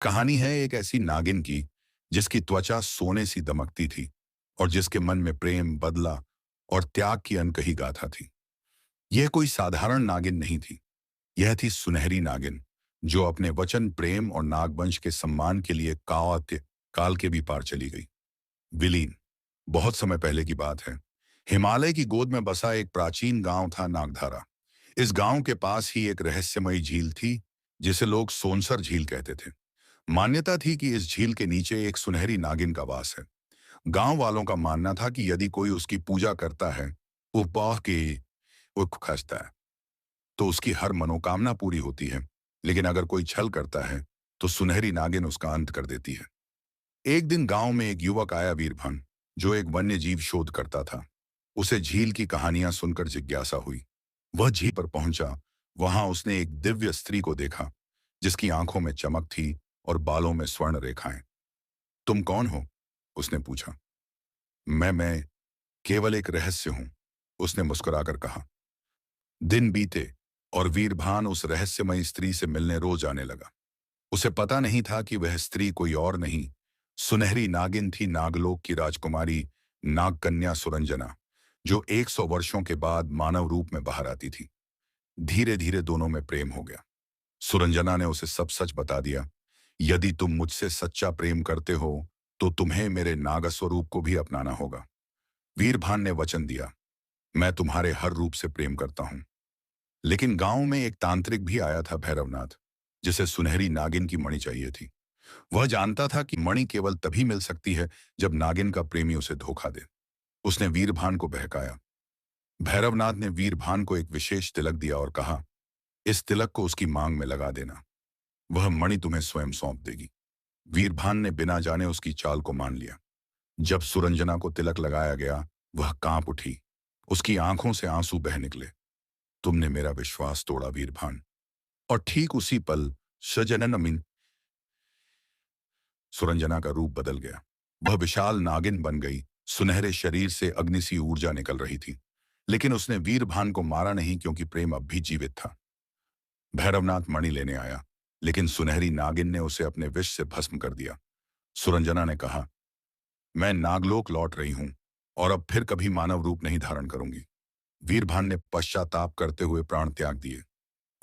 कहानी है एक ऐसी नागिन की जिसकी त्वचा सोने सी दमकती थी और जिसके मन में प्रेम, बदला और त्याग की अनकही गाथा थी। यह कोई साधारण नागिन नहीं थी। यह थी सुनहरी नागिन, जो अपने वचन, प्रेम और नागवंश के सम्मान के लिए काल के भी पार चली गई। विलीन। बहुत समय पहले की बात है। हिमालय की गोद में बसा एक प्राचीन गांव था, नागधारा। इस गांव के पास ही एक रहस्यमयी झील थी, जिसे लोग सोनसर झील कहते थे। मान्यता थी कि इस झील के नीचे एक सुनहरी नागिन का वास है। गांव वालों का मानना था कि यदि कोई उसकी पूजा करता है, उपवाह की उख खसता है, तो उसकी हर मनोकामना पूरी होती है। लेकिन अगर कोई छल करता है, तो सुनहरी नागिन उसका अंत कर देती है। एक दिन गांव में एक युवक आया, वीरभन, जो एक वन्य जीव शोध करता था। उसे झील की कहानियां सुनकर जिज्ञासा हुई। वह झील पर पहुंचा। वहां उसने एक दिव्य स्त्री को देखा, जिसकी आंखों में चमक थी और बालों में स्वर्ण रेखाएं। तुम कौन हो? उसने पूछा। मैं केवल एक रहस्य हूं, उसने मुस्कुराकर कहा। दिन बीते और वीरभान उस रहस्यमयी स्त्री से मिलने रोज आने लगा। उसे पता नहीं था कि वह स्त्री कोई और नहीं, सुनहरी नागिन थी, नागलोक की राजकुमारी, नागकन्या सुरंजना, जो 100 वर्षों के बाद मानव रूप में बाहर आती थी। धीरे धीरे दोनों में प्रेम हो गया। सुरंजना ने उसे सब सच बता दिया। यदि तुम मुझसे सच्चा प्रेम करते हो, तो तुम्हें मेरे नागा स्वरूप को भी अपनाना होगा। वीरभान ने वचन दिया, मैं तुम्हारे हर रूप से प्रेम करता हूं। लेकिन गांव में एक तांत्रिक भी आया था, भैरवनाथ, जिसे सुनहरी नागिन की मणि चाहिए थी। वह जानता था कि मणि केवल तभी मिल सकती है जब नागिन का प्रेमी उसे धोखा दे। उसने वीरभान को बहकाया। भैरवनाथ ने वीरभान को एक विशेष तिलक दिया और कहा, इस तिलक को उसकी मांग में लगा देना। वह मणि तुम्हें स्वयं सौंप देगी। वीरभान ने बिना जाने उसकी चाल को मान लिया। जब सुरंजना को तिलक लगाया गया, वह कांप उठी। उसकी आंखों से आंसू बह निकले। तुमने मेरा विश्वास तोड़ा, वीरभान। और ठीक उसी पल सजनन अमीन सुरंजना का रूप बदल गया। वह विशाल नागिन बन गई। सुनहरे शरीर से अग्नि सी ऊर्जा निकल रही थी। लेकिन उसने वीरभान को मारा नहीं, क्योंकि प्रेम अब भी जीवित था। भैरवनाथ मणि लेने आया, लेकिन सुनहरी नागिन ने उसे अपने विष से भस्म कर दिया। सुरंजना ने कहा, मैं नागलोक लौट रही हूं और अब फिर कभी मानव रूप नहीं धारण करूंगी। वीरभान ने पश्चाताप करते हुए प्राण त्याग दिए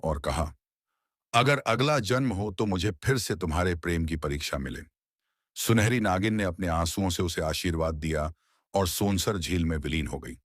और कहा, अगर अगला जन्म हो तो मुझे फिर से तुम्हारे प्रेम की परीक्षा मिले। सुनहरी नागिन ने अपने आंसुओं से उसे आशीर्वाद दिया और सोनसर झील में विलीन हो गई।